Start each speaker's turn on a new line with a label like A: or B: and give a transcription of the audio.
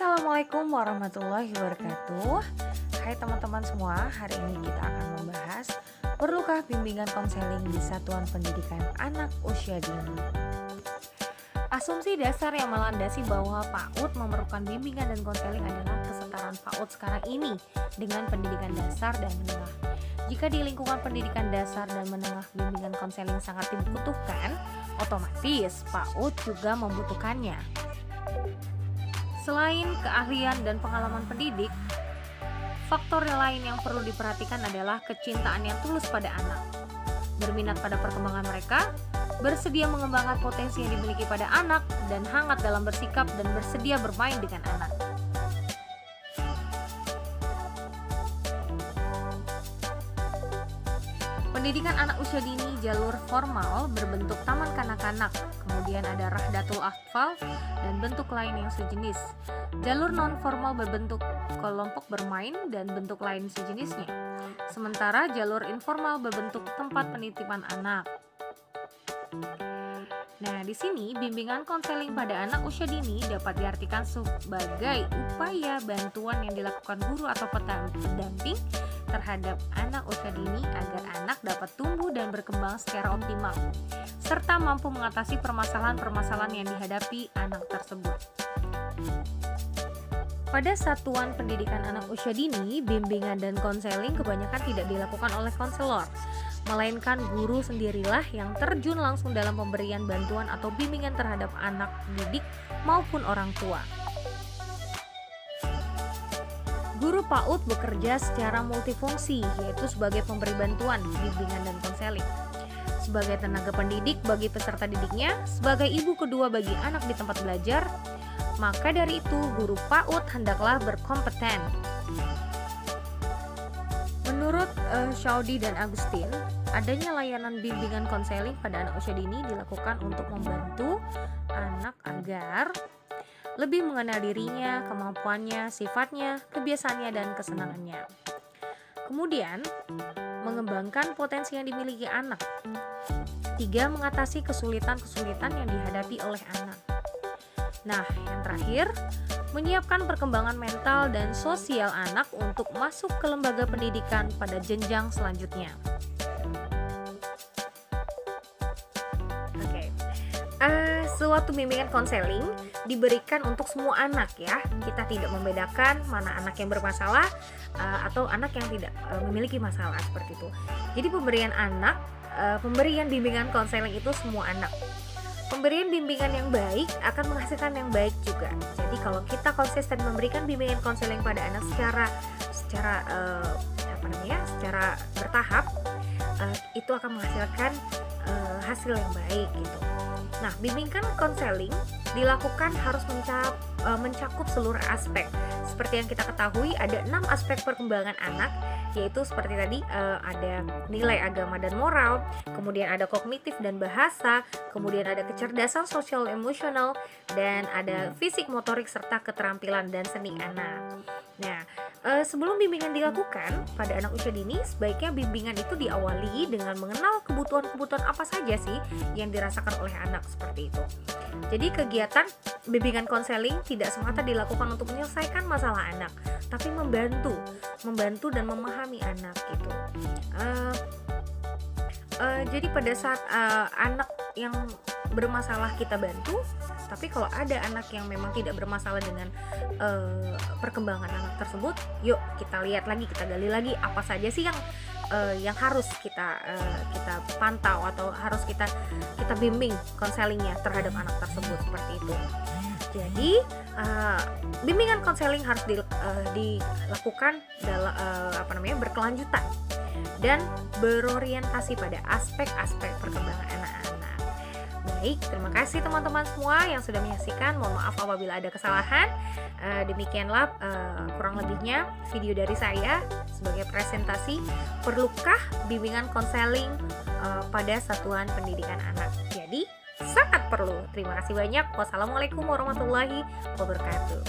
A: Assalamualaikum warahmatullahi wabarakatuh. Hai teman-teman semua, hari ini kita akan membahas perlukah bimbingan konseling di satuan pendidikan anak usia dini. Asumsi dasar yang melandasi bahwa PAUD memerlukan bimbingan dan konseling adalah kesetaraan PAUD sekarang ini dengan pendidikan dasar dan menengah. Jika di lingkungan pendidikan dasar dan menengah bimbingan konseling sangat dibutuhkan, otomatis PAUD juga membutuhkannya. Selain keahlian dan pengalaman pendidik, faktor lain yang perlu diperhatikan adalah kecintaan yang tulus pada anak, berminat pada perkembangan mereka, bersedia mengembangkan potensi yang dimiliki pada anak, dan hangat dalam bersikap dan bersedia bermain dengan anak. Pendidikan anak usia dini jalur formal berbentuk taman kanak-kanak, kemudian ada Rahdatul Atfal dan bentuk lain yang sejenis. Jalur non-formal berbentuk kelompok bermain dan bentuk lain sejenisnya. Sementara jalur informal berbentuk tempat penitipan anak. Nah, di sini bimbingan konseling pada anak usia dini dapat diartikan sebagai upaya bantuan yang dilakukan guru atau pendamping terhadap anak usia dini agar anak dapat tumbuh dan berkembang secara optimal, serta mampu mengatasi permasalahan-permasalahan yang dihadapi anak tersebut. Pada satuan pendidikan anak usia dini, bimbingan dan konseling kebanyakan tidak dilakukan oleh konselor, melainkan guru sendirilah yang terjun langsung dalam pemberian bantuan atau bimbingan terhadap anak didik maupun orang tua. Guru PAUD bekerja secara multifungsi, yaitu sebagai pemberi bantuan, bimbingan dan konseling, sebagai tenaga pendidik bagi peserta didiknya, sebagai ibu kedua bagi anak di tempat belajar. Maka dari itu, guru PAUD hendaklah berkompeten. Menurut Shaudi dan Agustin, adanya layanan bimbingan konseling pada anak usia dini dilakukan untuk membantu anak agar lebih mengenal dirinya, kemampuannya, sifatnya, kebiasaannya, dan kesenangannya. Kemudian, mengembangkan potensi yang dimiliki anak. 3. Mengatasi kesulitan-kesulitan yang dihadapi oleh anak. Nah, yang terakhir, menyiapkan perkembangan mental dan sosial anak untuk masuk ke lembaga pendidikan pada jenjang selanjutnya. Suatu bimbingan konseling diberikan untuk semua anak ya. Kita tidak membedakan mana anak yang bermasalah atau anak yang tidak memiliki masalah seperti itu. Jadi pemberian bimbingan konseling itu semua anak. Pemberian bimbingan yang baik akan menghasilkan yang baik juga. Jadi kalau kita konsisten memberikan bimbingan konseling pada anak secara bertahap, itu akan menghasilkan hasil yang baik gitu. Nah, bimbingan konseling dilakukan harus mencakup seluruh aspek. Seperti yang kita ketahui, ada 6 aspek perkembangan anak, yaitu seperti tadi ada nilai agama dan moral, kemudian ada kognitif dan bahasa, kemudian ada kecerdasan sosial emosional, dan ada fisik motorik serta keterampilan dan seni anak. Nah, sebelum bimbingan dilakukan pada anak usia dini, sebaiknya bimbingan itu diawali dengan mengenal kebutuhan-kebutuhan apa saja sih yang dirasakan oleh anak seperti itu. Jadi kegiatan bimbingan konseling tidak semata dilakukan untuk menyelesaikan masalah anak, tapi membantu dan memahami anak gitu. Jadi pada saat anak yang bermasalah kita bantu, tapi kalau ada anak yang memang tidak bermasalah dengan perkembangan anak tersebut, yuk kita lihat lagi, kita gali lagi apa saja sih yang harus kita pantau atau harus kita bimbing konselingnya terhadap anak tersebut seperti itu. Jadi bimbingan konseling harus dilakukan berkelanjutan dan berorientasi pada aspek-aspek perkembangan anak-anak. Baik, terima kasih teman-teman semua yang sudah menyaksikan. Mohon maaf apabila ada kesalahan. Demikianlah kurang lebihnya video dari saya sebagai presentasi perlukah bimbingan konseling pada satuan pendidikan anak. Jadi sangat perlu. Terima kasih banyak. Wassalamualaikum warahmatullahi wabarakatuh.